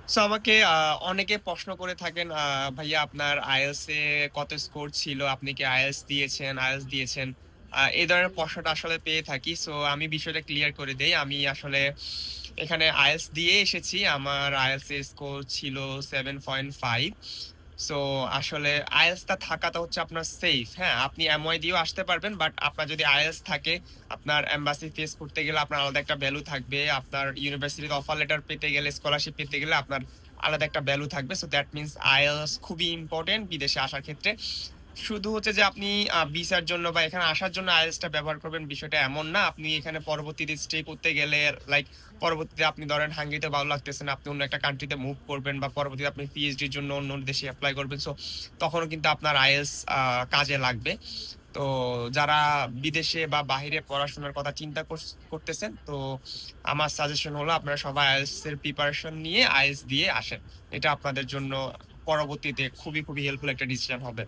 So আমাকে অনেকে প্রশ্ন করে থাকেন, "ভাইয়া আপনার IELTS এ কত স্কোর ছিল? আপনি কি IELTS দিয়েছেন, IELTS দিয়েছেন?" এই ধরনের প্রশ্নটা আসলে পেয়ে থাকি। সো আমি বিষয়টা ক্লিয়ার করে দেই। আমি আসলে এখানে IELTS দিয়ে এসেছি। আমার IELTS এর স্কোর ছিল 7.5। সো আসলে IELTS টা থাকাটা হচ্ছে আপনার সেফ, হ্যাঁ? আপনি MOI দিয়েও আসতে পারবেন। বাট আপনার যদি IELTS থাকে, আপনার এমবাসি ফেস করতে গেলে আপনার আলাদা একটা ভ্যালু থাকবে। আপনার ইউনিভার্সিটিতে অফার লেটার পেতে গেলে, স্কলারশিপ পেতে গেলে আপনার আলাদা একটা ভ্যালু থাকবে। সো দ্যাট মিনস IELTS খুবই ইম্পোর্টেন্ট বিদেশে আসার ক্ষেত্রে। শুধু হচ্ছে যে আপনি ভিসার জন্য বা এখানে আসার জন্য IELTS টা ব্যবহার করবেন বিষয়টা এমন না। আপনি এখানে পরবর্তীতে স্টে করতে গেলে লাইক পরবর্তীতে আপনি ধরেন হাঙ্গেরিতে ভালো লাগতেছে না, আপনি অন্য একটা কান্ট্রিতে মুভ করবেন বা পরবর্তীতে আপনি পিএইচডির জন্য অন্য দেশে এপ্লাই করবেন। সো তখনও কিন্তু আপনার IELTS কাজে লাগবে। তো যারা বিদেশে বা বাহিরে পড়াশোনার কথা চিন্তা করতেছেন, তো আমার সাজেশন হলো আপনারা সবাই IELTS এর প্রিপারেশন নিয়ে IELTS দিয়ে আসেন। এটা আপনাদের জন্য পরবর্তীতে খুবই হেল্পফুল একটা ডিসিশন হবে।